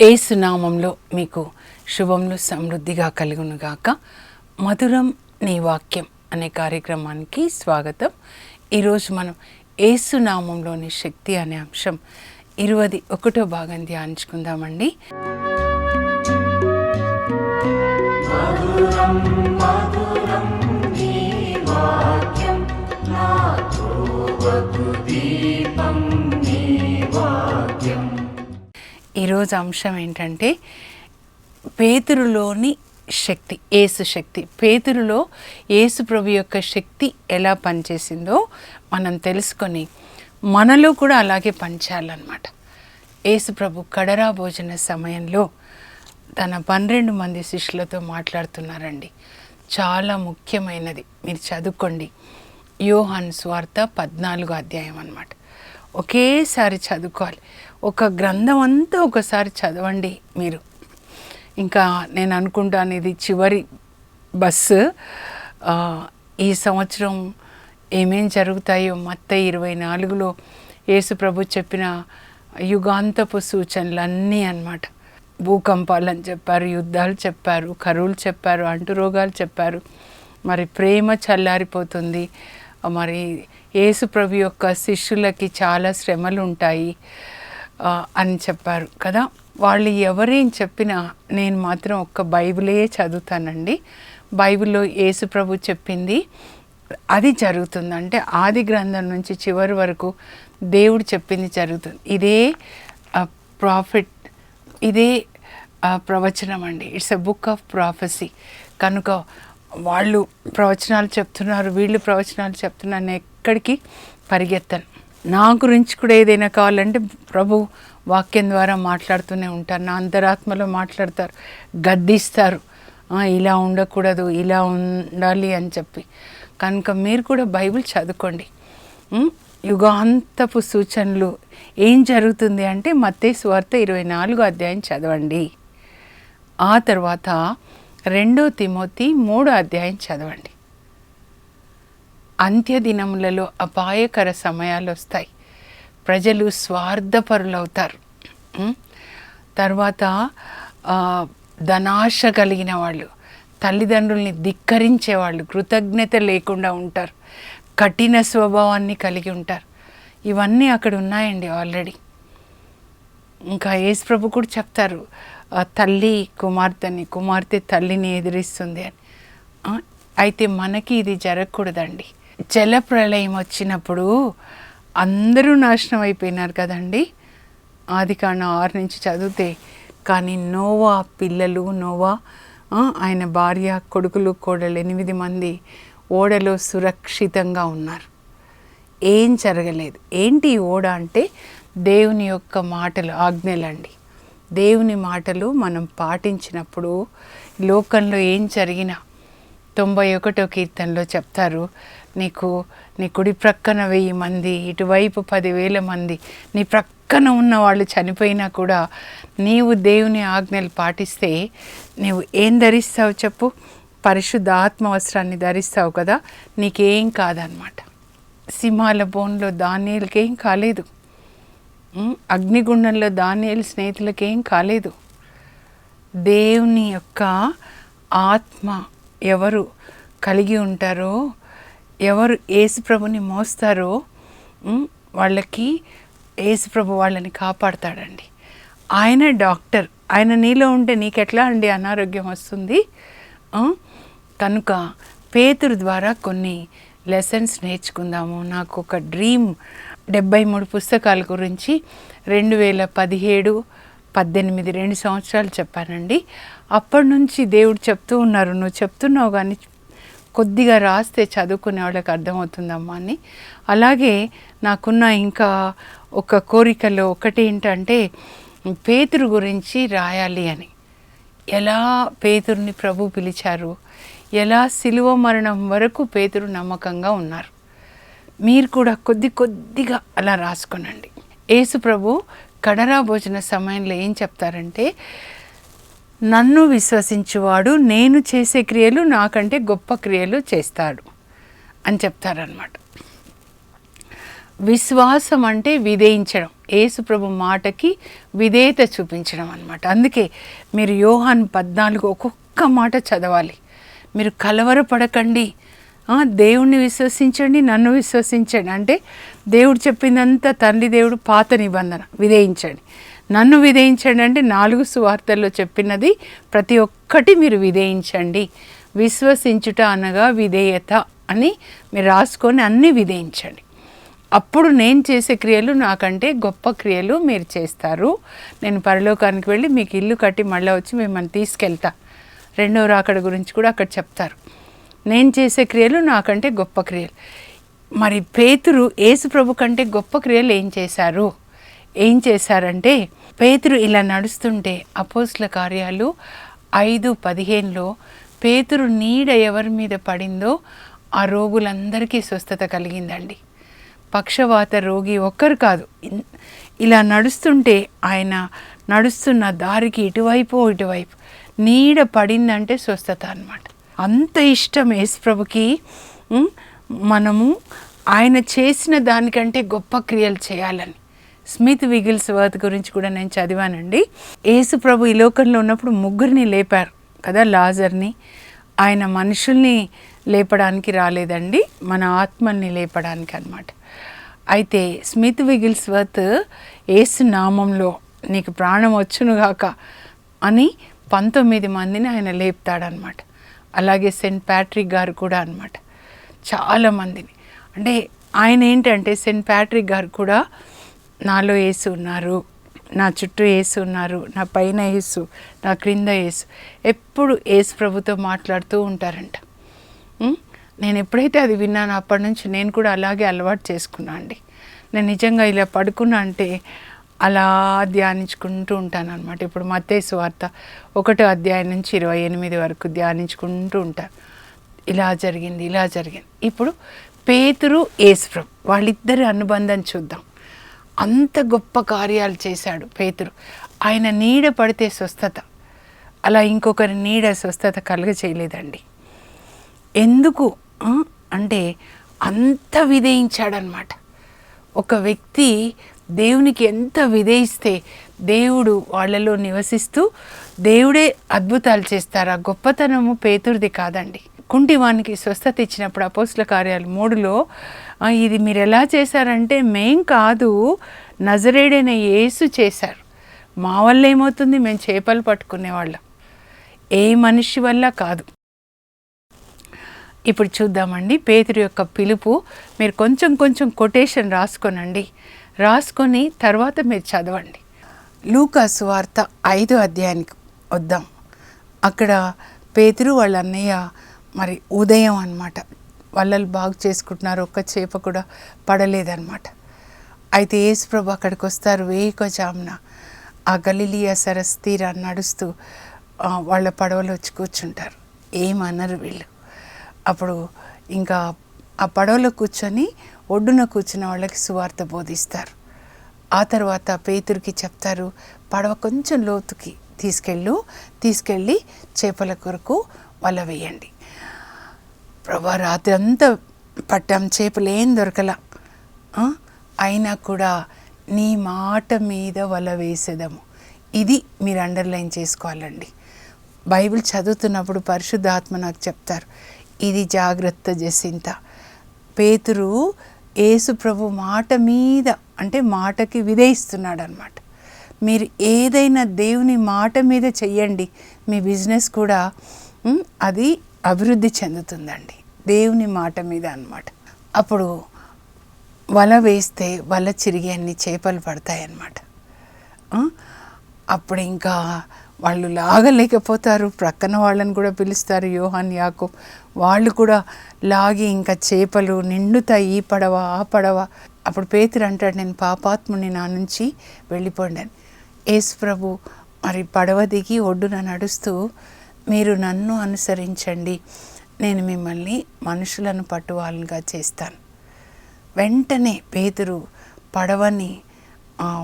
యేసు నామంలో మీకు శుభములు సమృద్ధిగా కలుగునుగాక. మధురం నీ వాక్యం అనే కార్యక్రమానికి స్వాగతం. ఈరోజు మనం యేసు నామంలోని శక్తి అనే అంశం 21వ భాగం ధ్యానించుకుందామండి. మధురం మధురం నీ వాక్యం నా త్రోవకు దీపం నీ వాక్యం. ఈరోజు అంశం ఏంటంటే పేతురులోని శక్తి, యేసు శక్తి. పేతురులో యేసు ప్రభు యొక్క శక్తి ఎలా పనిచేసిందో మనం తెలుసుకొని మనలో కూడా అలాగే పనిచేయాలన్నమాట. యేసు ప్రభు కడరా భోజన సమయంలో తన 12 మంది శిష్యులతో మాట్లాడుతున్నారండి. చాలా ముఖ్యమైనది, మీరు చదువుకోండి. యోహాను సువార్త 14వ అధ్యాయం అన్నమాట. ఒకేసారి చదువుకోవాలి. ఒక గ్రంథం అంతా ఒకసారి చదవండి మీరు. ఇంకా నేను అనుకుంటాను ఇది చివరి బస్సు. ఈ సంవత్సరం ఏమేం జరుగుతాయో మత్తయి 24లో యేసు ప్రభు చెప్పిన యుగాంతపు సూచనలన్నీ అన్నమాట. భూకంపాలని చెప్పారు, యుద్ధాలు చెప్పారు, కరువులు చెప్పారు, అంటురోగాలు చెప్పారు. మరి ప్రేమ చల్లారిపోతుంది. మరి యేసు ప్రభు యొక్క శిష్యులకి చాలా శ్రమలు ఉంటాయి అని చెప్పారు కదా. వాళ్ళు ఎవరేం చెప్పినా నేను మాత్రం ఒక్క బైబిలే చదువుతానండి. బైబిల్లో యేసు ప్రభు చెప్పింది అది జరుగుతుంది. అంటే ఆది గ్రంథం నుంచి చివరి వరకు దేవుడు చెప్పింది జరుగుతుంది. ఇదే ప్రాఫిట్, ఇదే ప్రవచనం అండి. It's a book of prophecy. కనుక వాళ్ళు ప్రవచనాలు చెప్తున్నారు, వీళ్ళు ప్రవచనాలు చెప్తున్నారు, నేను ఎక్కడికి పరిగెత్తను. నా గురించి కూడా ఏదైనా కావాలంటే ప్రభు వాక్యం ద్వారా మాట్లాడుతూనే ఉంటారు. నా అంతరాత్మలో మాట్లాడతారు, గద్దిస్తారు, ఇలా ఉండకూడదు, ఇలా ఉండాలి అని చెప్పి. కనుక మీరు కూడా బైబిల్ చదువుకోండి. యుగాంతపు సూచనలు ఏం జరుగుతుంది అంటే మత్తయి సువార్త 24వ అధ్యాయం చదవండి. ఆ తర్వాత 2 తిమోతి 3వ అధ్యాయం చదవండి. అంత్యదినములలో అపాయకర సమయాలు వస్తాయి. ప్రజలు స్వార్థపరులవుతారు. తర్వాత ధనాశ కలిగిన వాళ్ళు, తల్లిదండ్రుల్ని ధిక్కరించేవాళ్ళు, కృతజ్ఞత లేకుండా ఉంటారు, కఠిన స్వభావాన్ని కలిగి ఉంటారు. ఇవన్నీ అక్కడ ఉన్నాయండి ఆల్రెడీ. ఇంకా యేసు ప్రభు కూడా చెప్తారు, తల్లి కుమార్తెని, కుమార్తె తల్లిని ఎదిరిస్తుంది అని. అయితే మనకి ఇది జరగకూడదండి. జల ప్రళయం వచ్చినప్పుడు అందరూ నాశనం అయిపోయినారు కదండి. ఆదికాండం 6 నుంచి చదివితే. కానీ నోవా పిల్లలు, నోవా ఆయన భార్య, కొడుకులు, కోడలు 8 మంది ఓడలో సురక్షితంగా ఉన్నారు. ఏం జరగలేదు. ఏంటి ఓడ అంటే దేవుని యొక్క మాటలు, ఆజ్ఞలండి. దేవుని మాటలు మనం పాటించినప్పుడు లోకంలో ఏం జరిగినా 91వ కీర్తనలో చెప్తారు, నీకు నీ కుడి ప్రక్కన 1000 మంది, ఇటువైపు 10,000 మంది, నీ ప్రక్కన ఉన్న వాళ్ళు చనిపోయినా కూడా నీవు దేవుని ఆజ్ఞలు పాటిస్తే నీవు ఏం ధరిస్తావు చెప్పు? పరిశుద్ధ ఆత్మ వస్త్రాన్ని ధరిస్తావు కదా, నీకేం కాదనమాట. సింహాల బోన్లో దానియేలుకేం కాలేదు, అగ్నిగుండంలో దానియేలు స్నేహితులకేం కాలేదు. దేవుని యొక్క ఆత్మ ఎవరు కలిగి ఉంటారో, ఎవరు యేసు ప్రభుని మోస్తారో వాళ్ళకి యేసు ప్రభు వాళ్ళని కాపాడతాడండి. ఆయన డాక్టర్. ఆయన నీలో ఉంటే నీకెట్లా అండి అనారోగ్యం వస్తుంది? కనుక పేతురు ద్వారా కొన్ని లెసన్స్ నేర్చుకుందాము. నాకు ఒక డ్రీమ్, 73 పుస్తకాల గురించి 2017, 18 2 సంవత్సరాలు చెప్పానండి. అప్పటి నుంచి దేవుడు చెప్తూ ఉన్నారు, నువ్వు చెప్తున్నావు కానీ కొద్దిగా రాస్తే చదువుకునే వాళ్ళకి అర్థమవుతుందమ్మా అని. అలాగే నాకున్న ఇంకా ఒక కోరికలో ఒకటి ఏంటంటే పేతురు గురించి రాయాలి అని. ఎలా పేతురుని ప్రభు పిలిచారు, ఎలా సిలువ మరణం వరకు పేతురు నమ్మకంగా ఉన్నారు. మీరు కూడా కొద్దిగా అలా రాసుకునండి. యేసు ప్రభు కడరా భోజన సమయంలో ఏం చెప్తారంటే, నన్ను విశ్వసించువాడు నేను చేసే క్రియలు నాకంటే గొప్ప క్రియలు చేస్తాడు అని చెప్తారనమాట. విశ్వాసం అంటే విధేయించడం, యేసు ప్రభు మాటకి విధేయత చూపించడం అన్నమాట. అందుకే మీరు యోహాను 14 ఒక్కొక్క మాట చదవాలి. మీరు కలవరపడకండి, దేవుణ్ణి విశ్వసించండి, నన్ను విశ్వసించండి. అంటే దేవుడు చెప్పిందంతా తండ్రి దేవుడు పాత నిబంధన, విధేయించండి. నన్ను విధేయించండి అంటే 4 సువార్తల్లో చెప్పినది ప్రతి ఒక్కటి మీరు విధేయించండి. విశ్వసించుట అనగా విధేయత అని మీరు రాసుకొని అన్నీ విధేయించండి. అప్పుడు నేను చేసే క్రియలు నాకంటే గొప్ప క్రియలు మీరు చేస్తారు. నేను పరలోకానికి వెళ్ళి మీకు ఇల్లు కట్టి మళ్ళీ వచ్చి మిమ్మల్ని తీసుకెళ్తా. రెండవ రాకడ గురించి కూడా అక్కడ చెప్తారు. నేను చేసే క్రియలు నాకంటే గొప్ప క్రియలు. మరి పేతురు యేసు ప్రభు కంటే గొప్ప క్రియలు ఏం చేశారంటే, పేతురు ఇలా నడుస్తుంటే అపోస్తల కార్యాలు 5:15లో పేతురు నీడ ఎవరి మీద పడిందో ఆ రోగులందరికీ స్వస్థత కలిగిందండి. పక్షవాత రోగి ఒక్కరు కాదు, ఇలా నడుస్తుంటే ఆయన నడుస్తున్న దారికి ఇటువైపు నీడ పడిందంటే స్వస్థత అన్నమాట. అంత ఇష్టం యేసు ప్రభుకి మనము ఆయన చేసిన దానికంటే గొప్ప క్రియలు చేయాలని. స్మిత్ విగిల్స్వర్త్ గురించి కూడా నేను చదివానండి. యేసు ప్రభు ఈ లోకంలో ఉన్నప్పుడు 3 లేపారు కదా, లాజర్ని. ఆయన మనుషుల్ని లేపడానికి రాలేదండి, మన ఆత్మల్ని లేపడానికి అన్నమాట. అయితే స్మిత్ విగిల్స్వర్త్ యేసు నామంలో నీకు ప్రాణం వచ్చునుగాక అని 19 మందిని ఆయన లేపుతాడనమాట. అలాగే సెయింట్ ప్యాట్రిక్ గారు కూడా అన్నమాట, చాలామందిని. అంటే ఆయన ఏంటంటే సెయింట్ ప్యాట్రిక్ గారు కూడా నాలో యేసు ఉన్నారు, నా చుట్టూ యేసు ఉన్నారు, నా పైన యేసు, నా క్రింద యేసు, ఎప్పుడు యేసు ప్రభుతో మాట్లాడుతూ ఉంటారంట. నేను ఎప్పుడైతే అది విన్నానో అప్పటి నుంచి నేను కూడా అలాగే అలవాటు చేసుకున్నా అండి. నేను నిజంగా ఇలా పడుకున్నా అంటే అలా ధ్యానించుకుంటూ ఉంటాను అనమాట. ఇప్పుడు మత్తయి సువార్త 1వ అధ్యాయం నుంచి 28 వరకు ధ్యానించుకుంటూ ఉంటాను. ఇలా జరిగింది. ఇప్పుడు పేతురు యేసు ప్రభు వాళ్ళిద్దరి అనుబంధం చూద్దాం. అంత గొప్ప కార్యాలు చేశాడు పేతురు. ఆయన నీడ పడితే స్వస్థత, అలా ఇంకొకరి నీడ స్వస్థత చేయలేదండి. ఎందుకు అంటే అంత విధేయించాడనమాట. ఒక వ్యక్తి దేవునికి ఎంత విధేయిస్తే దేవుడు వాళ్ళలో నివసిస్తూ దేవుడే అద్భుతాలు చేస్తారు. ఆ గొప్పతనము పేతురుది కాదండి. కుంటివానికి స్వస్థత ఇచ్చినప్పుడు అపోస్తల కార్యాలు 3లో ఇది మీరు ఎలా చేశారంటే, మేం కాదు నజరేయుడైన యేసు చేశారు, మా వల్ల ఏమవుతుంది, మేము చేపలు పట్టుకునేవాళ్ళం, ఏ మనిషి వల్ల కాదు. ఇప్పుడు చూద్దామండి పేతురు యొక్క పిలుపు. మీరు కొంచెం కొటేషన్ రాసుకొని తర్వాత మీరు చదవండి. లూకా సువార్త 5వ అధ్యాయానికి వద్దాం. అక్కడ పేతురు వాళ్ళ అన్నయ్య మరి ఉదయం అన్నమాట వలలు బాగు చేసుకుంటున్నారు, ఒక్క చేప కూడా పడలేదన్నమాట. అయితే యేసు ప్రభు అక్కడికి వస్తారు వేకువజామున. ఆ గలిలియా సరస్సు తీరాన్ని నడుస్తూ వాళ్ళ పడవలో వచ్చి కూర్చుంటారు. ఏమన్నారు వీళ్ళు. అప్పుడు ఇంకా ఆ పడవలో కూర్చొని ఒడ్డున కూర్చున్న వాళ్ళకి సువార్త బోధిస్తారు. ఆ తర్వాత పేతురుకి చెప్తారు, పడవ కొంచెం లోతుకి తీసుకెళ్ళి చేపల కొరకు వల వేయండి. ప్రభా రాత్రి అంతా పట్టాం, చేపలు ఏం దొరకలా, అయినా కూడా నీ మాట మీద వల వేసేదము. ఇది మీరు అండర్లైన్ చేసుకోవాలండి. బైబిల్ చదువుతున్నప్పుడు పరిశుద్ధాత్మ నాకు చెప్తారు, ఇది జాగ్రత్త జసింత. పేతురు యేసు ప్రభు మాట మీద, అంటే మాటకి విధేయిస్తున్నాడు అన్నమాట. మీరు ఏదైనా దేవుని మాట మీద చెయ్యండి, మీ బిజినెస్ కూడా అది అభివృద్ధి చెందుతుందండి, దేవుని మాట మీద అన్నమాట. అప్పుడు వల వేస్తే వల చిరిగి అన్ని చేపలు పడతాయన్నమాట. అప్పుడు ఇంకా వాళ్ళు లాగలేకపోతారు, ప్రక్కన వాళ్ళని కూడా పిలుస్తారు, యోహాన్ యాకోబు, వాళ్ళు కూడా లాగి ఇంకా చేపలు నిండుతాయి, ఈ పడవ ఆ పడవ. అప్పుడు పేతురు అంటాడు, నేను పాపాత్ముని, నా నుంచి వెళ్ళిపోండి అని. యేసు ప్రభు మరి పడవ దిగి ఒడ్డున నడుస్తూ, మీరు నన్ను అనుసరించండి, నేను మిమ్మల్ని మనుషులను పట్టువాళ్ళుగా చేస్తాను. వెంటనే పేతురు పడవని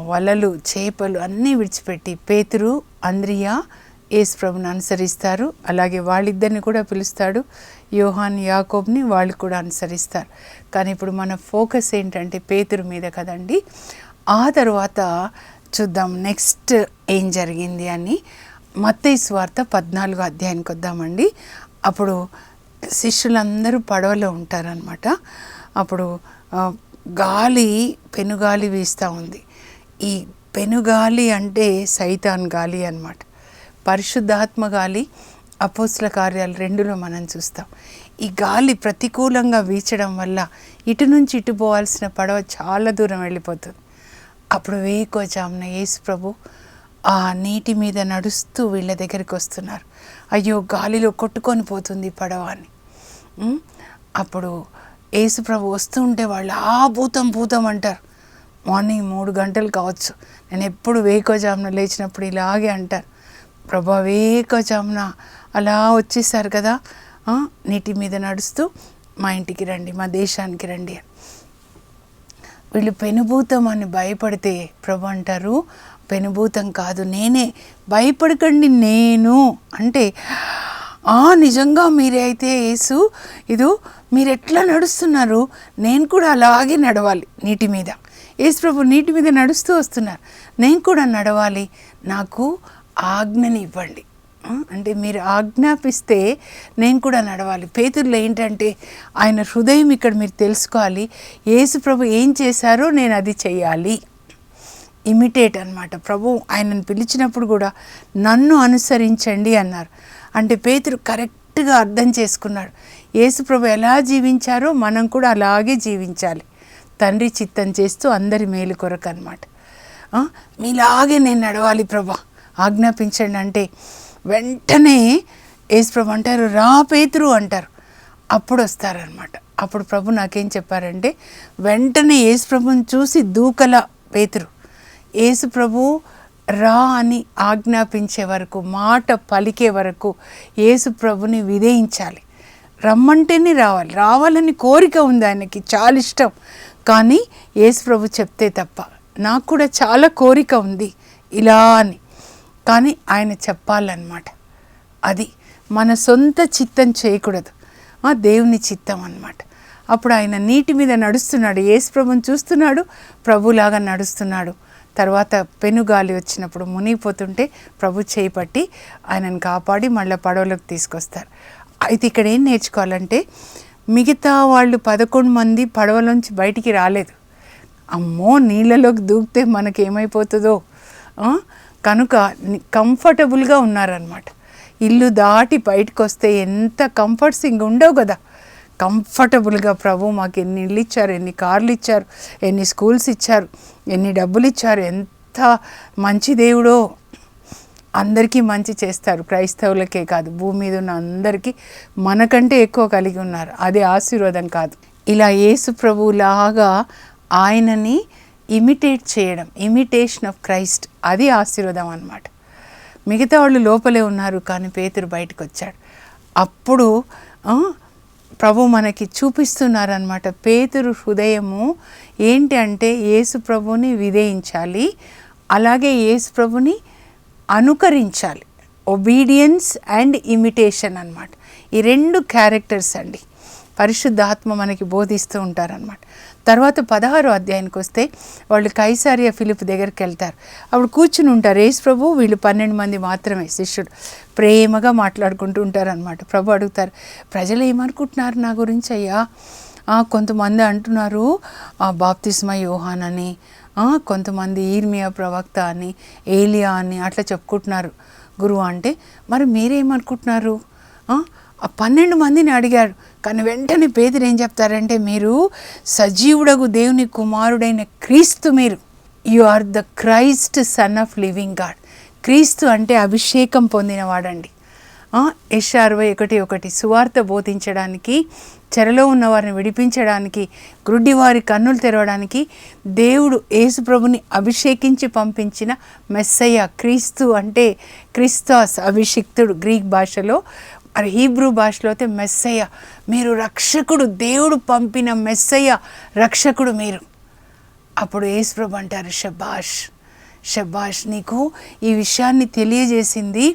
వలలు చేపలు అన్నీ విడిచిపెట్టి, పేతురు, అంద్రియా, యేసు ప్రభుని అనుసరిస్తారు. అలాగే వాళ్ళిద్దరిని కూడా పిలుస్తాడు, యోహాన్ యాకోబ్ని, వాళ్ళు కూడా అనుసరిస్తారు. కానీ ఇప్పుడు మన ఫోకస్ ఏంటంటే పేతురు మీద కదండి. ఆ తర్వాత చూద్దాం నెక్స్ట్ ఏం జరిగింది అని. మత్తయి సువార్త 14వ అధ్యాయానికి వద్దామండి. అప్పుడు శిష్యులందరూ పడవలో ఉంటారనమాట. అప్పుడు గాలి, పెనుగాలి వీస్తూ ఉంది. ఈ పెనుగాలి అంటే సైతాన్ గాలి అన్నమాట. పరిశుద్ధాత్మ గాలి అపోస్తుల కార్యాలు 2లో మనం చూస్తాం. ఈ గాలి ప్రతికూలంగా వీచడం వల్ల ఇటు నుంచి ఇటు పోవాల్సిన పడవ చాలా దూరం వెళ్ళిపోతుంది. అప్పుడు వేకువజామున యేసు ప్రభు ఆ నీటి మీద నడుస్తూ వీళ్ళ దగ్గరికి వస్తున్నారు. అయ్యో గాలిలో కొట్టుకొని పోతుంది పడవ అని. అప్పుడు యేసు ప్రభు వస్తూ ఉంటే వాళ్ళు భూతం భూతం అంటారు. మార్నింగ్ 3 గంటలు కావచ్చు. నేను ఎప్పుడు వేకువజామున లేచినప్పుడు ఇలాగే అంటారు, ప్రభా వేకువజామున అలా వచ్చేసారు కదా, నీటి మీద నడుస్తూ మా ఇంటికి రండి, మా దేశానికి రండి అని. వీళ్ళు పెనుభూతం అని భయపడితే ప్రభు అంటారు, పెనుభూతం కాదు నేనే, భయపడకండి నేను అంటే, నిజంగా మీరే అయితే యేసు, మీరు ఎట్లా నడుస్తున్నారు, నేను కూడా అలాగే నడవాలి నీటి మీద. యేసు ప్రభు నీటి మీద నడుస్తూ వస్తున్నారు, నేను కూడా నడవాలి, నాకు ఆజ్ఞని ఇవ్వండి అంటే మీరు ఆజ్ఞాపిస్తే నేను కూడా నడవాలి. పేతురులో ఏంటంటే ఆయన హృదయం ఇక్కడ మీరు తెలుసుకోవాలి. యేసు ప్రభు ఏం చేశారో నేను అది చెయ్యాలి, ఇమిటేట్ అన్నమాట. ప్రభు ఆయనను పిలిచినప్పుడు కూడా నన్ను అనుసరించండి అన్నారు. అంటే పేతురు కరెక్ట్గా అర్థం చేసుకున్నాడు, యేసు ప్రభు ఎలా జీవించారో మనం కూడా అలాగే జీవించాలి, తండ్రి చిత్తం చేస్తూ అందరి మేలు కొరకు అన్నమాట. మీలాగే నేను నడవాలి ప్రభా, ఆజ్ఞాపించండి అంటే వెంటనే యేసు ప్రభు అంటారు, రా పేతురు అంటారు. అప్పుడు వస్తారనమాట. అప్పుడు ప్రభు నాకేం చెప్పారంటే, వెంటనే యేసు ప్రభుని చూసి దూకల పేతురు. యేసు ప్రభు రా అని ఆజ్ఞాపించే వరకు, మాట పలికే వరకు యేసు ప్రభుని విధేయించాలి. రమ్మంటేనే రావాలని కోరిక ఉంది ఆయనకి, చాలా ఇష్టం. కానీ యేసు ప్రభు చెప్తే తప్ప, నాకు కూడా చాలా కోరిక ఉంది ఇలా అని, కానీ ఆయన చెప్పాలన్నమాట. అది మన సొంత చిత్తం చేయకూడదు, దేవుని చిత్తం అన్నమాట. అప్పుడు ఆయన నీటి మీద నడుస్తున్నాడు, యేసు ప్రభుని చూస్తున్నాడు, ప్రభులాగా నడుస్తున్నాడు. తర్వాత పెనుగాలి వచ్చినప్పుడు మునిగిపోతుంటే ప్రభు చేయి పట్టి ఆయనను కాపాడి మళ్ళీ పడవలోకి తీసుకొస్తారు. అయితే ఇక్కడ ఏం నేర్చుకోవాలంటే, మిగతా వాళ్ళు 11 మంది పడవలోంచి బయటికి రాలేదు. అమ్మో నీళ్ళలోకి దూకితే మనకేమైపోతుందో కనుక కంఫర్టబుల్గా ఉన్నారనమాట. ఇల్లు దాటి బయటకు వస్తే ఎంత కంఫర్ట్స్ ఇంక ఉండవు కదా, కంఫర్టబుల్గా ప్రభు మాకు ఎన్ని ఇళ్ళు ఇచ్చారు, ఎన్ని కార్లు ఇచ్చారు, ఎన్ని స్కూల్స్ ఇచ్చారు, ఎన్ని డబ్బులు ఇచ్చారు, ఎంత మంచి దేవుడో. అందరికీ మంచి చేస్తారు, క్రైస్తవులకే కాదు, భూమి మీద ఉన్న అందరికీ మనకంటే ఎక్కువ కలిగి ఉన్నారు. అది ఆశీర్వాదం కాదు. ఇలా యేసు ప్రభులాగా ఆయనని ఇమిటేట్ చేయడం, ఇమిటేషన్ ఆఫ్ క్రైస్ట్, అది ఆశీర్వాదం అన్నమాట. మిగతా వాళ్ళు లోపలే ఉన్నారు, కానీ పేతురు బయటకు వచ్చాడు. అప్పుడు ప్రభు మనకి చూపిస్తున్నారనమాట. పేతురు హృదయము ఏంటి అంటే యేసు ప్రభుని విధేయించాలి, అలాగే యేసు ప్రభుని అనుకరించాలి. ఒబీడియన్స్ అండ్ ఇమిటేషన్ అన్నమాట. ఈ 2 క్యారెక్టర్స్ అండి పరిశుద్ధాత్మ మనకి బోధిస్తూ ఉంటారనమాట. తర్వాత 16వ అధ్యాయానికి వస్తే వాళ్ళు కైసారియా ఫిలిప్ దగ్గరికి వెళ్తారు. అప్పుడు కూర్చుని ఉంటారు యేసు ప్రభు, వీళ్ళు 12 మంది మాత్రమే శిష్యుడు. ప్రేమగా మాట్లాడుకుంటూ ఉంటారనమాట. ప్రభు అడుగుతారు, ప్రజలు ఏమనుకుంటున్నారు నా గురించి అయ్యా? కొంతమంది అంటున్నారు బాప్తిస్మా యోహాన్ అని, కొంతమంది ఈర్మియా ప్రవక్త అని, ఏలియా అని అట్లా చెప్పుకుంటున్నారు గురువు అంటే, మరి మీరేమనుకుంటున్నారు? ఆ 12 మందిని అడిగారు. కానీ వెంటనే పేతురు ఏం చెప్తారంటే, మీరు సజీవుడగు దేవుని కుమారుడైన క్రీస్తు, మీరు you are the Christ son of living God. క్రీస్తు అంటే అభిషేకం పొందినవాడండి. యెషయా 61:1 సువార్త బోధించడానికి, చెరలో ఉన్న వారిని విడిపించడానికి, గ్రుడ్డివారి కన్నులు తెరవడానికి దేవుడు యేసు ప్రభుని అభిషేకించి పంపించిన మెస్సయ్య. క్రీస్తు అంటే క్రిస్తోస్, అభిషిక్తుడు గ్రీక్ భాషలో. మరి హీబ్రూ భాషలో అయితే మెస్సయ్య, మీరు రక్షకుడు, దేవుడు పంపిన మెస్సయ్య రక్షకుడు మీరు. అప్పుడు యేసు ప్రభు అంటారు, షబాష్, షబాష్, నీకు ఈ విషయాన్ని తెలియజేసింది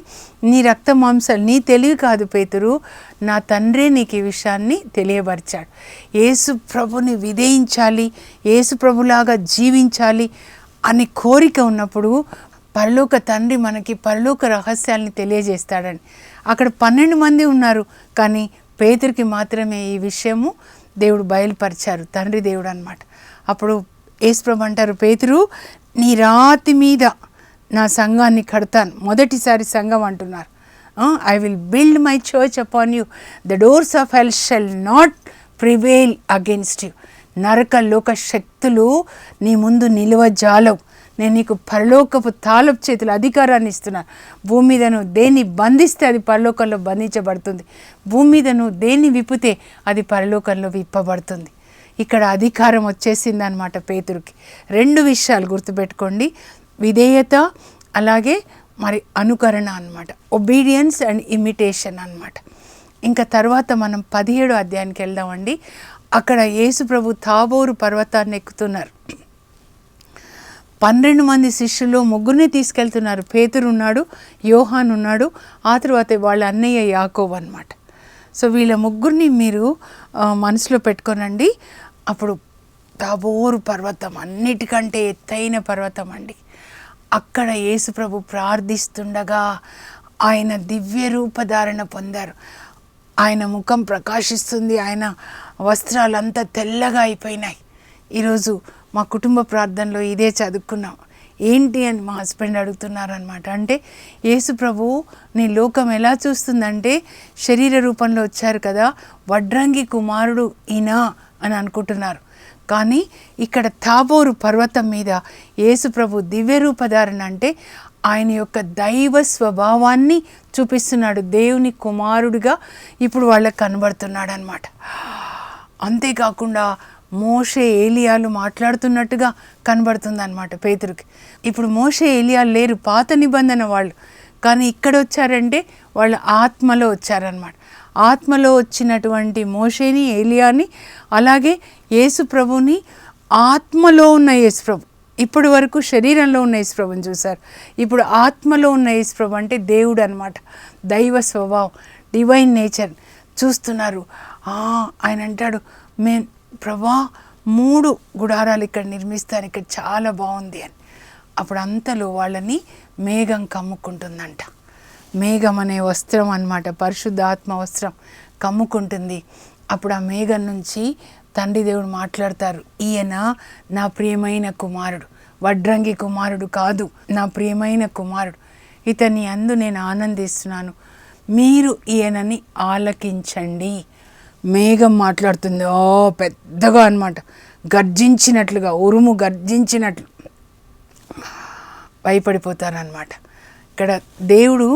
నీ రక్త మాంసాలు, నీ తెలివి కాదు పేతురు, నా తండ్రే నీకు ఈ విషయాన్ని తెలియపరిచాడు. యేసు ప్రభుని విధేయించాలి, యేసు ప్రభులాగా జీవించాలి అని కోరిక ఉన్నప్పుడు పరలోక తండ్రి మనకి పరలోక రహస్యాల్ని తెలియజేస్తాడని. అక్కడ 12 మంది ఉన్నారు, కానీ పేతురికి మాత్రమే ఈ విషయము దేవుడు బయలుపరిచారు, తండ్రి దేవుడు అన్నమాట. అప్పుడు యేసుప్రభు అంటారు, పేతురు నీ రాతి మీద నా సంఘాన్ని కడతాను. మొదటిసారి సంఘం అంటున్నారు. I will build my church upon you, the doors of hell shall not prevail against you. నరక లోక శక్తులు నీ ముందు నిలువజాలవు. నేను నీకు పరలోకపు తాళపు చేతుల అధికారాన్ని ఇస్తున్నాను. భూమి మీద నువ్వు దేన్ని బంధిస్తే అది పరలోకంలో బంధించబడుతుంది, భూమి మీద నువ్వు దేన్ని విప్పితే అది పరలోకంలో విప్పబడుతుంది. ఇక్కడ అధికారం వచ్చేసింది అన్నమాట పేతురుకి. 2 విషయాలు గుర్తుపెట్టుకోండి, విధేయత అలాగే మరి అనుకరణ అన్నమాట, ఒబీడియన్స్ అండ్ ఇమిటేషన్ అన్నమాట. ఇంకా తర్వాత మనం 17వ అధ్యాయానికి వెళ్దామండి. అక్కడ యేసు ప్రభు తాబోరు పర్వతాన్ని ఎక్కుతున్నారు. 12 మంది శిష్యులు 3 తీసుకెళ్తున్నారు. పేతురు ఉన్నాడు, యోహాన్ ఉన్నాడు, ఆ తర్వాత వాళ్ళ అన్నయ్య యాకోబు అన్నమాట. సో వీళ్ళ 3 మీరు మనసులో పెట్టుకోనండి. అప్పుడు తాబోరు పర్వతం అన్నిటికంటే ఎత్తైన పర్వతం అండి. అక్కడ యేసు ప్రభు ప్రార్థిస్తుండగా ఆయన దివ్య రూపధారణ పొందారు. ఆయన ముఖం ప్రకాశిస్తుంది, ఆయన వస్త్రాలంతా తెల్లగా అయిపోయినాయి. ఈరోజు మా కుటుంబ ప్రార్థనలో ఇదే చదువుకున్నాం. ఏంటి అని మా హస్బెండ్ అడుగుతున్నారనమాట. అంటే యేసు ప్రభువు నీ లోకం ఎలా చూస్తుందంటే శరీర రూపంలో వచ్చారు కదా, వడ్రంగి కుమారుడు ఈయన అని అనుకుంటున్నారు. కానీ ఇక్కడ తాబోరు పర్వతం మీద యేసు ప్రభు దివ్య రూపధారణ అంటే ఆయన యొక్క దైవ స్వభావాన్ని చూపిస్తున్నాడు. దేవుని కుమారుడిగా ఇప్పుడు వాళ్ళకి కనబడుతున్నాడు అనమాట. అంతేకాకుండా మోషే ఏలియాలు మాట్లాడుతున్నట్టుగా కనబడుతుంది అనమాట పేతురుకి. ఇప్పుడు మోషే ఏలియాలు లేరు, పాత నిబంధన వాళ్ళు. కానీ ఇక్కడ వచ్చారంటే వాళ్ళు ఆత్మలో వచ్చారనమాట. ఆత్మలో వచ్చినటువంటి మోషేని, ఏలియాని, అలాగే యేసు ప్రభుని, ఆత్మలో ఉన్న యేసు ప్రభు. ఇప్పటి వరకు శరీరంలో ఉన్న యేసు ప్రభుని చూశారు, ఇప్పుడు ఆత్మలో ఉన్న యేసు ప్రభు అంటే దేవుడు అనమాట. దైవ స్వభావం, డివైన్ నేచర్ చూస్తున్నారు. ఆయన అంటాడు, ప్రభా 3 గుడారాలు ఇక్కడ నిర్మిస్తాను, ఇక్కడ చాలా బాగుంది అని. అప్పుడు అంతలో వాళ్ళని మేఘం కమ్ముకుంటుందంట. మేఘం అనే వస్త్రం అన్నమాట, పరిశుద్ధ ఆత్మ వస్త్రం కమ్ముకుంటుంది. అప్పుడు ఆ మేఘం నుంచి తండ్రి దేవుడు మాట్లాడతారు, ఈయన నా ప్రియమైన కుమారుడు, వడ్రంగి కుమారుడు కాదు, నా ప్రియమైన కుమారుడు, ఇతని అందు నేను ఆనందిస్తున్నాను, మీరు ఈయనని ఆలకించండి. మేఘం మాట్లాడుతుంది, పెద్దగా అన్నమాట, గర్జించినట్లుగా, ఉరుము గర్జించినట్లు భయపడిపోతారనమాట. ఇక్కడ దేవుడు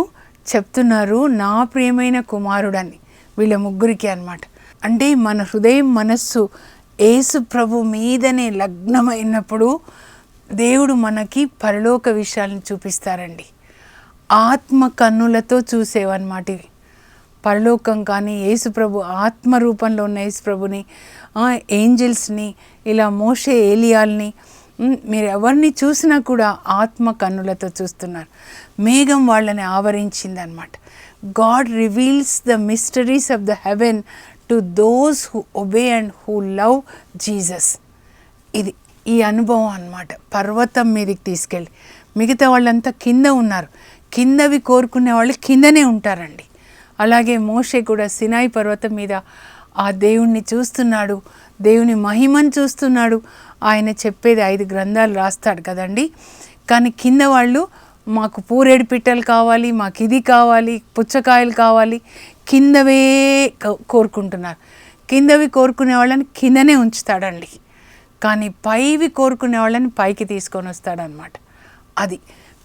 చెప్తున్నారు నా ప్రియమైన కుమారుడని వీళ్ళ 3కి అన్నమాట. అంటే మన హృదయం, మనస్సు యేసు ప్రభు మీదనే లగ్నమైనప్పుడు దేవుడు మనకి పరలోక విషయాలను చూపిస్తారండి. ఆత్మ కన్నులతో చూసేవన్నమాట ఇవి. పరలోకం కానీ యేసు ప్రభు ఆత్మ రూపంలో ఉన్న యేసు ప్రభుని, ఏంజల్స్ని, ఇలా మోషే ఏలియాల్ని, మీరు ఎవరిని చూసినా కూడా ఆత్మ కన్నులతో చూస్తున్నారు. మేఘం వాళ్ళని ఆవరించిందనమాట. God reveals the mysteries of the heaven to those who obey and who love Jesus. ఇది ఈ అనుభవం అన్నమాట. పర్వతం మీదకి తీసుకెళ్ళి, మిగతా వాళ్ళంతా కింద ఉన్నారు, కిందవి కోరుకునే వాళ్ళు కిందనే ఉంటారండి. అలాగే మోషే కూడా సినాయి పర్వతం మీద ఆ దేవుణ్ణి చూస్తున్నాడు, దేవుని మహిమను చూస్తున్నాడు. ఆయన చెప్పేది 5 గ్రంథాలు రాస్తాడు కదండి. కానీ కింద వాళ్ళు మాకు పూరేడు పిట్టలు కావాలి, మాకు ఇది కావాలి, పుచ్చకాయలు కావాలి, కిందవే కోరుకుంటున్నారు. కిందవి కోరుకునే వాళ్ళని కిందనే ఉంచుతాడండి, కానీ పైవి కోరుకునే వాళ్ళని పైకి తీసుకొని వస్తాడనమాట. అది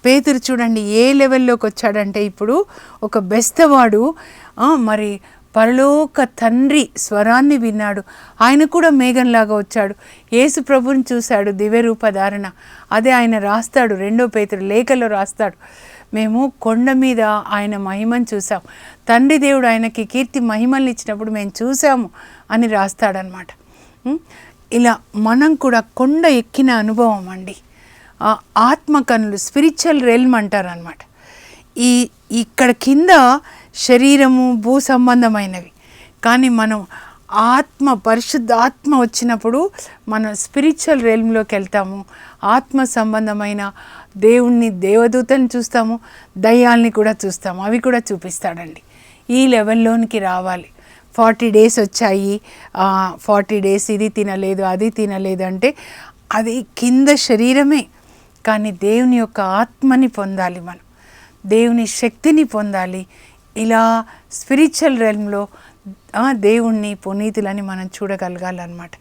పేతురు చూడండి ఏ లెవెల్లోకి వచ్చాడంటే, ఇప్పుడు ఒక బెస్తవాడు మరి పరలోక తండ్రి స్వరాన్ని విన్నాడు, ఆయన కూడా మేఘంలాగా వచ్చాడు, యేసు ప్రభుని చూశాడు, దివ్య రూపధారణ. అదే ఆయన రాస్తాడు, 2 పేతురు లేఖలో రాస్తాడు, మేము కొండ మీద ఆయన మహిమను చూసాం, తండ్రి దేవుడు ఆయనకి కీర్తి మహిమల్ని ఇచ్చినప్పుడు మేము చూసాము అని రాస్తాడనమాట. ఇలా మనం కూడా కొండ ఎక్కిన అనుభవం అండి. ఆత్మ కన్నులు, స్పిరిచువల్ రెల్మ్ అంటారు అనమాట. ఇక్కడ కింద శరీరము భూ సంబంధమైనవి, కానీ మనం పరిశుద్ధ ఆత్మ వచ్చినప్పుడు మనం స్పిరిచువల్ రెల్మ్లోకి వెళ్తాము. ఆత్మ సంబంధమైన దేవుణ్ణి, దేవదూతని చూస్తాము, దయ్యాల్ని కూడా చూస్తాము. అవి కూడా చూపిస్తాడండి. ఈ లెవెల్లోనికి రావాలి. 40 days వచ్చాయి, 40 days ఇది తినలేదు అది తినలేదు అంటే అది కింద శరీరమే, కానీ దేవుని యొక్క ఆత్మని పొందాలి, మనం దేవుని శక్తిని పొందాలి. ఇలా స్పిరిచువల్ రెల్మ్లో దేవుణ్ణి, పునీతులని మనం చూడగలగాలన్నమాట.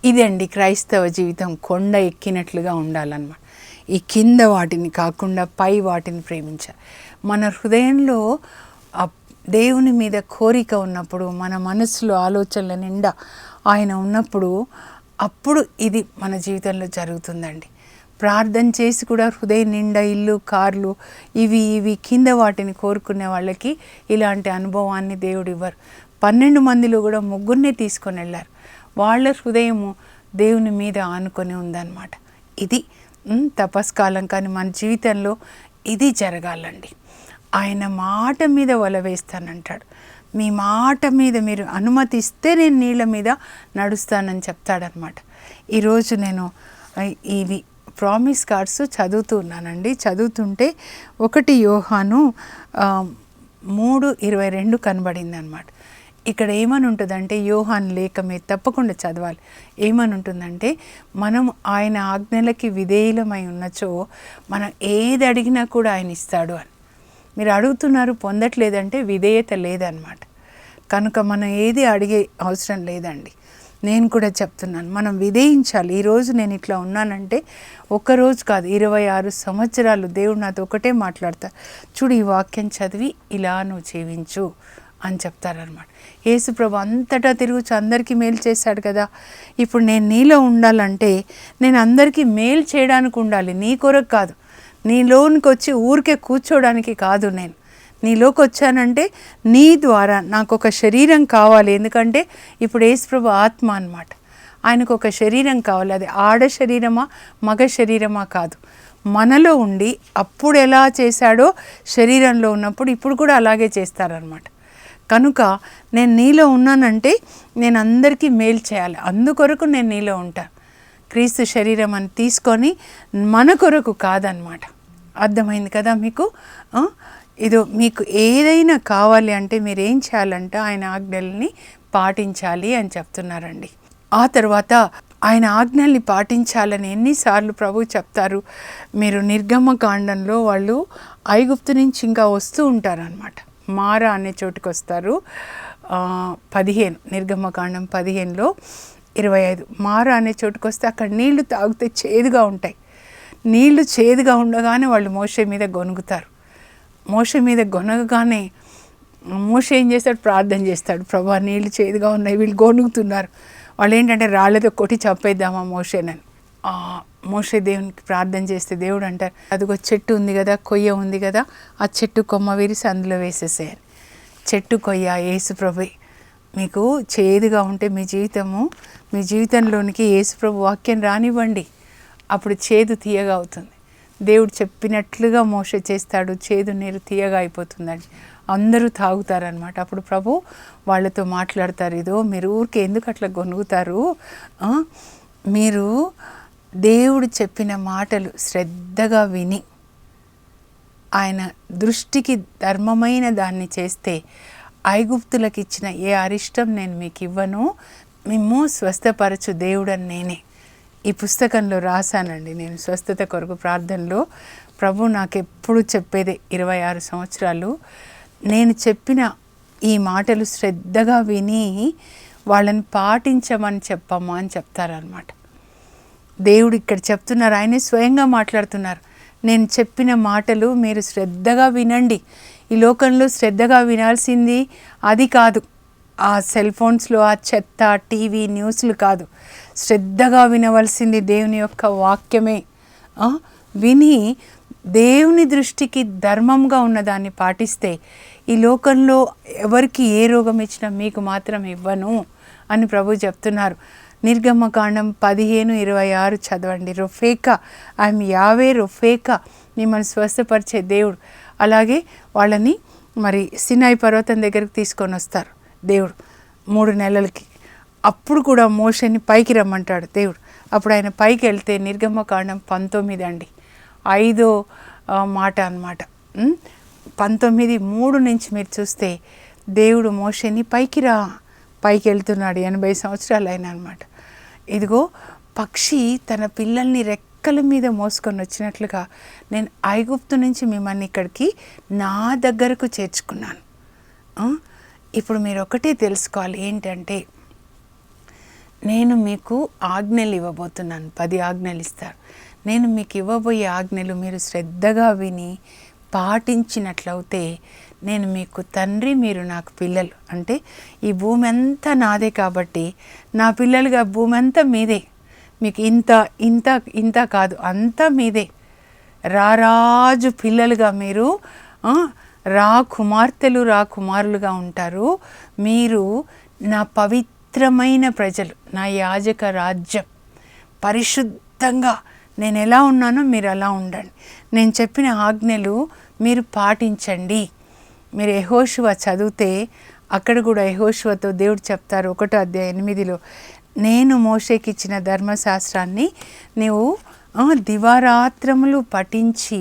ఇదండి క్రైస్తవ జీవితం. కొండ ఎక్కినట్లుగా ఉండాలన్నమాట. ఈ కింద వాటిని కాకుండా పై వాటిని ప్రేమించాలి. మన హృదయంలో దేవుని మీద కోరిక ఉన్నప్పుడు, మన మనసులో ఆలోచనల నిండా ఆయన ఉన్నప్పుడు, అప్పుడు ఇది మన జీవితంలో జరుగుతుందండి. ప్రార్థన చేసి కూడా హృదయం నిండా ఇల్లు, కార్లు, ఇవి కింద వాటిని కోరుకునే వాళ్ళకి ఇలాంటి అనుభవాన్ని దేవుడు ఇవ్వరు. 12 మందిలో కూడా 3 తీసుకొని వెళ్ళారు. వాళ్ళ హృదయము దేవుని మీద ఆనుకొని ఉందన్నమాట. ఇది తపస్కాలం. కానీ మన జీవితంలో ఇది జరగాలండి. ఆయన మాట మీద వల వేస్తానంటాడు. మీ మాట మీద మీరు అనుమతిస్తే నేను నీళ్ళ మీద నడుస్తానని చెప్తాడనమాట. ఈరోజు నేను ఇవి ప్రామిస్ కార్డ్స్ చదువుతున్నానండి. చదువుతుంటే 1 యోహాను 3:22 కనబడింది అనమాట. ఇక్కడ ఏమని ఉంటుందంటే, యోహాను లేఖ మీరు తప్పకుండా చదవాలి. ఏమని ఉంటుందంటే, మనం ఆయన ఆజ్ఞలకి విధేయులమై ఉన్నచో మనం ఏది అడిగినా కూడా ఆయన ఇస్తాడు అని. మీరు అడుగుతున్నారు, పొందట్లేదంటే విధేయత లేదనమాట. కనుక మనం ఏది అడిగే అవసరం లేదండి. నేను కూడా చెప్తున్నాను, మనం విధేయించాలి. ఈరోజు నేను ఇట్లా ఉన్నానంటే ఒక్కరోజు కాదు, 26 సంవత్సరాలు దేవుడు నాతో ఒకటే మాట్లాడతారు. చూడు, ఈ వాక్యం చదివి ఇలా నువ్వు జీవించు అని చెప్తారనమాట. యేసుప్రభు అంతటా తిరుగుచు అందరికీ మేలు చేశాడు కదా. ఇప్పుడు నేను నీలో ఉండాలంటే నేను అందరికీ మేలు చేయడానికి ఉండాలి, నీ కొరకు కాదు. నీలోనికి వచ్చి ఊరికే కూర్చోడానికి కాదు. నేను నీలోకి వచ్చానంటే నీ ద్వారా నాకు ఒక శరీరం కావాలి. ఎందుకంటే ఇప్పుడు యేసుప్రభు ఆత్మ అన్నమాట. ఆయనకు ఒక శరీరం కావాలి. అది ఆడ శరీరమా మగ శరీరమా కాదు, మనలో ఉండి అప్పుడు ఎలా చేశాడో శరీరంలో ఉన్నప్పుడు ఇప్పుడు కూడా అలాగే చేస్తారనమాట. కనుక నేను నీలో ఉన్నానంటే నేను అందరికీ మేలు చేయాలి. అందుకొరకు నేను నీలో ఉంటాను. క్రీస్తు శరీరం అని తీసుకొని మన కొరకు కాదనమాట. అర్థమైంది కదా మీకు? ఇదో మీకు ఏదైనా కావాలి అంటే మీరు ఏం చేయాలంటే ఆయన ఆజ్ఞల్ని పాటించాలి అని చెప్తున్నారండి. ఆ తర్వాత ఆయన ఆజ్ఞల్ని పాటించాలని ఎన్నిసార్లు ప్రభు చెప్తారు. మీరు నిర్గమకాండంలో వాళ్ళు ఐగుప్తు నుంచి ఇంకా వస్తూ ఉంటారనమాట. మారా అనే చోటుకు వస్తారు. 15 నిర్గమకాండం 15లో 25 మారా అనే చోటుకు వస్తే అక్కడ నీళ్లు తాగితే చేదుగా ఉంటాయి. నీళ్లు చేదుగా ఉండగానే వాళ్ళు మోషే మీద గొనుగుతారు. మోషే మీద గొనగగానే మోషే ఏం చేస్తాడు? ప్రార్థన చేస్తాడు, ప్రభా నీళ్ళు చేదుగా ఉన్నాయి, వీళ్ళు గొనుగుతున్నారు. వాళ్ళు ఏంటంటే రాళ్ళతో కొట్టి చంపేద్దామా మోషేనని. మోషే దేవునికి ప్రార్థన చేస్తే దేవుడు అంటారు, అదిగో చెట్టు ఉంది కదా, కొయ్య ఉంది కదా, ఆ చెట్టు కొమ్మ విరిసి అందులో వేసేసేయాలి. చెట్టు కొయ్య యేసుప్రభు. మీకు చేదుగా ఉంటే మీ జీవితంలోనికి యేసుప్రభు వాక్యం రానివ్వండి, అప్పుడు చేదు తీయగా అవుతుంది. దేవుడు చెప్పినట్లుగా మోషే చేస్తాడు, చేదు నీరు తీయగా అయిపోతుందండి. అందరూ తాగుతారనమాట. అప్పుడు ప్రభు వాళ్ళతో మాట్లాడతారు, ఇదో మీరు ఊరికే ఎందుకు అట్లా గొనుగుతారు, మీరు దేవుడు చెప్పిన మాటలు శ్రద్ధగా విని ఆయన దృష్టికి ధర్మమైన దాన్ని చేస్తే ఐగుప్తులకు ఇచ్చిన ఏ అరిష్టం నేను మీకు ఇవ్వను, మిమ్ము స్వస్థపరచు దేవుడని నేనే. ఈ పుస్తకంలో రాశానండి నేను స్వస్థత కొరకు ప్రార్థనలో. ప్రభు నాకు ఎప్పుడు చెప్పేదే 26 సంవత్సరాలు నేను చెప్పిన ఈ మాటలు శ్రద్ధగా విని వాళ్ళని పాటించమని చెప్పమ్మా అని చెప్తారనమాట. దేవుడు ఇక్కడ చెప్తున్నారు, ఆయనే స్వయంగా మాట్లాడుతున్నారు. నేను చెప్పిన మాటలు మీరు శ్రద్ధగా వినండి. ఈ లోకంలో శ్రద్ధగా వినాల్సింది అది కాదు, ఆ సెల్ ఫోన్స్లో ఆ చెత్త టీవీ న్యూస్లు కాదు. శ్రద్ధగా వినవలసింది దేవుని యొక్క వాక్యమే. విని దేవుని దృష్టికి ధర్మంగా ఉన్నదాన్ని పాటిస్తే ఈ లోకంలో ఎవరికి ఏ రోగం ఇచ్చినా మీకు మాత్రం ఇవ్వను అని ప్రభు చెప్తున్నారు. నిర్గమకాండం 15:26 చదవండి. రొఫేకా, ఐఎమ్ యావే రొఫేకా, మిమ్మల్ని స్వస్థపరిచే దేవుడు. అలాగే వాళ్ళని మరి సినాయి పర్వతం దగ్గరికి తీసుకొని వస్తారు దేవుడు 3 నెలలకి. అప్పుడు కూడా మోషేని పైకి రమ్మంటాడు దేవుడు. అప్పుడు ఆయన పైకి వెళ్తే నిర్గమకాండం 19 అండి, 5వ మాట అన్నమాట. 19:3 నుంచి మీరు చూస్తే దేవుడు మోషేని పైకి వెళ్తున్నాడు. 80 సంవత్సరాలు అయినా అనమాట. ఇదిగో పక్షి తన పిల్లల్ని రెక్కల మీద మోసుకొని వచ్చినట్లుగా నేను ఐగుప్తు నుంచి మిమ్మల్ని ఇక్కడికి నా దగ్గరకు చేర్చుకున్నాను. ఇప్పుడు మీరు ఒకటే తెలుసుకోవాలి, ఏంటంటే నేను మీకు ఆజ్ఞలు ఇవ్వబోతున్నాను. 10 ఆజ్ఞలు ఇస్తారు. నేను మీకు ఇవ్వబోయే ఆజ్ఞలు మీరు శ్రద్ధగా విని పాటించినట్లయితే నేను మీకు తండ్రి, మీరు నాకు పిల్లలు. అంటే ఈ భూమి అంతా నాదే కాబట్టి నా పిల్లలుగా భూమి అంతా మీదే. మీకు ఇంత ఇంత ఇంత కాదు, అంతా మీదే. రారాజు పిల్లలుగా మీరు రా కుమార్తెలు, రా కుమారులుగా ఉంటారు. మీరు నా పవిత్రమైన ప్రజలు, నా యాజక రాజ్యం. పరిశుద్ధంగా నేను ఎలా ఉన్నానో మీరు అలా ఉండండి. నేను చెప్పిన ఆజ్ఞలు మీరు పాటించండి. మీరు యెహోషువ చదివితే అక్కడ కూడా యెహోషువతో దేవుడు చెప్తారు 1వ అధ్యాయం 8లో, నేను మోషేకి ఇచ్చిన ధర్మశాస్త్రాన్ని నీవు దివారాత్రములు పఠించి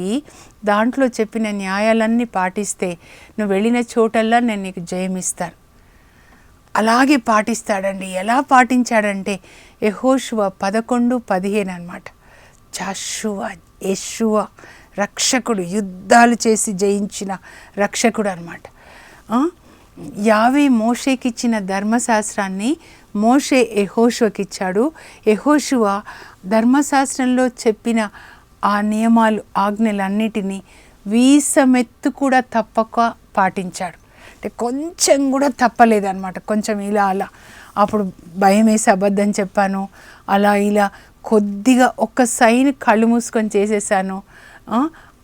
దాంట్లో చెప్పిన న్యాయాలన్నీ పాటిస్తే నువ్వు వెళ్ళిన చోటల్లా నేను నీకు జయమిస్తాను. అలాగే పాటిస్తాడండి. ఎలా పాటించాడంటే యెహోషువ 11:15 అన్నమాట. యెషువ రక్షకుడు, యుద్ధాలు చేసి జయించిన రక్షకుడు అనమాట. యావే మోషేకి ఇచ్చిన ధర్మశాస్త్రాన్ని మోషే యెహోషువకి ఇచ్చాడు. యెహోషువ ధర్మశాస్త్రంలో చెప్పిన ఆ నియమాలు, ఆజ్ఞలన్నిటినీ వీసమెత్తు కూడా తప్పక పాటించాడు. అంటే కొంచెం కూడా తప్పలేదన్నమాట. కొంచెం ఇలా అలా, అప్పుడు భయం వేసి అబద్ధం చెప్పాను, అలా ఇలా కొద్దిగా ఒక్క సైన్ కళ్ళు మూసుకొని చేసేసాను,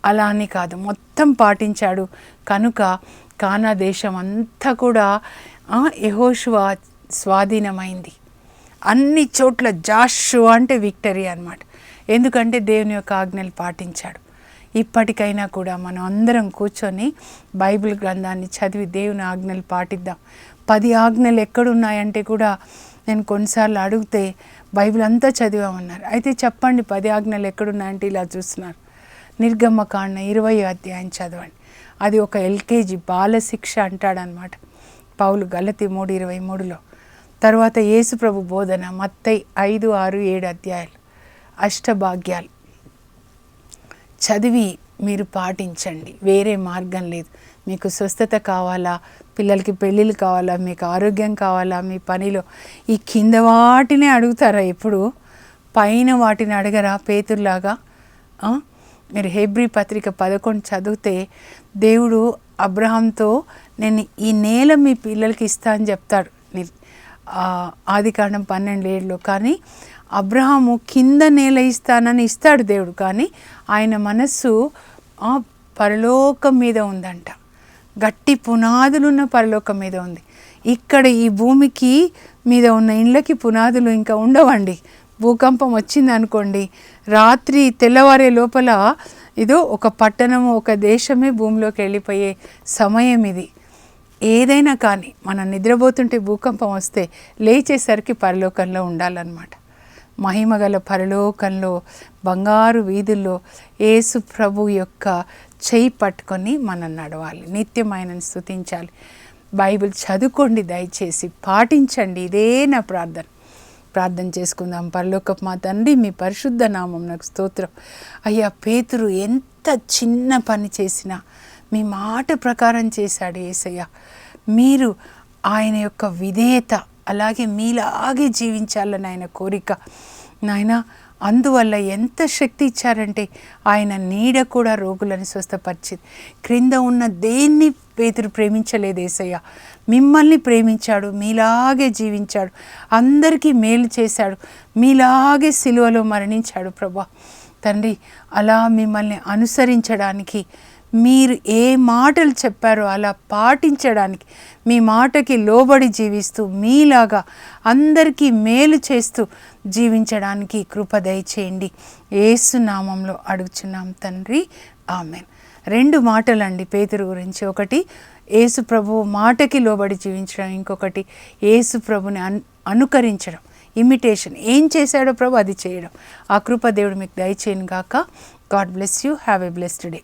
అలా అని కాదు, మొత్తం పాటించాడు. కనుక కానా దేశం అంతా కూడా యెహోషువ స్వాధీనమైంది. అన్ని చోట్ల జాషువా అంటే విక్టరీ అన్నమాట. ఎందుకంటే దేవుని యొక్క ఆజ్ఞలు పాటించాడు. ఇప్పటికైనా కూడా మనం అందరం కూర్చొని బైబిల్ గ్రంథాన్ని చదివి దేవుని ఆజ్ఞలు పాటిద్దాం. 10 ఆజ్ఞలు ఎక్కడున్నాయంటే కూడా నేను కొన్నిసార్లు అడిగితే బైబిల్ అంతా చదివామన్నారు. అయితే చెప్పండి 10 ఆజ్ఞలు ఎక్కడున్నాయంటే ఇలా చూస్తున్నారు. నిర్గమకాండ 20వ అధ్యాయం చదవండి. అది ఒక ఎల్కేజీ బాలశిక్ష అంటాడనమాట పౌలు గలతీ 3:23లో. తర్వాత యేసు ప్రభు బోధన మత్తయి 5, 6, 7 అధ్యాయాలు, అష్టభాగ్యాలు చదివి మీరు పాటించండి. వేరే మార్గం లేదు. మీకు స్వస్థత కావాలా, పిల్లలకి పెళ్ళిళ్ళు కావాలా, మీకు ఆరోగ్యం కావాలా, మీ పనిలో ఈ కింద వాటినే అడుగుతారా? ఎప్పుడు పైన వాటిని అడగరా? పేతురులాగా. మీరు హెబ్రీ పత్రిక 11 చదివితే దేవుడు అబ్రహాంతో నేను ఈ నేల మీ పిల్లలకి ఇస్తా అని చెప్తాడు ఆదికాండం 12:7లో. కానీ అబ్రహాము కింద నేల ఇస్తానని ఇస్తాడు దేవుడు, కానీ ఆయన మనస్సు పరలోకం మీద ఉందంట. గట్టి పునాదులున్న పరలోకం మీద ఉంది. ఇక్కడ ఈ భూమికి మీద ఉన్న ఇండ్లకి పునాదులు ఇంకా ఉండవండి. భూకంపం వచ్చింది అనుకోండి, రాత్రి తెల్లవారే లోపల ఇదో ఒక పట్టణము, ఒక దేశమే భూమిలోకి వెళ్ళిపోయే సమయం ఇది. ఏదైనా కానీ మనం నిద్రపోతుంటే భూకంపం వస్తే లేచేసరికి పరలోకంలో ఉండాలన్నమాట. మహిమగల పరలోకంలో బంగారు వీధుల్లో యేసు ప్రభు యొక్క చేయి పట్టుకొని మనం నడవాలి. నిత్యం ఆయనను స్తుతించాలి. బైబిల్ చదువుకోండి, దయచేసి పాటించండి. ఇదే నా ప్రార్థన చేసుకుందాం. పరలోకపు మా తండ్రి, మీ పరిశుద్ధ నామం నాకు స్తోత్రం. అయ్యా, పేతురు ఎంత చిన్న పని చేసినా మీ మాట ప్రకారం చేశాడు యేసయ్య. మీరు ఆయన యొక్క విధేయత, అలాగే మీలాగే జీవించాలని ఆయన కోరిక నాయన. అందువల్ల ఎంత శక్తి ఇచ్చారంటే ఆయన నీడ కూడా రోగులను స్వస్థపరిచింది. క్రింద ఉన్న దేన్ని పేతురు ప్రేమించలేదు యేసయ్య, మిమ్మల్ని ప్రేమించాడు, మీలాగే జీవించాడు, అందరికీ మేలు చేశాడు, మీలాగే సిలువలో మరణించాడు ప్రభా తండ్రి. అలా మిమ్మల్ని అనుసరించడానికి మీరు ఏ మాటలు చెప్పారో అలా పాటించడానికి, మీ మాటకి లోబడి జీవిస్తూ మీలాగా అందరికీ మేలు చేస్తూ జీవించడానికి కృప దయచేయండి. యేసు నామంలో అడుగుచున్నాం తండ్రి, ఆమెన్. 2 మాటలండి పేతురు గురించి. ఒకటి యేసు ప్రభువు మాటకి లోబడి జీవించడం, ఇంకొకటి యేసు ప్రభుని అనుకరించడం, ఇమిటేషన్. ఏం చేశాడో ప్రభు అది చేయడం. ఆ కృప దేవుడు మీకు దయచేయను గాక. God bless you. Have a blessed day.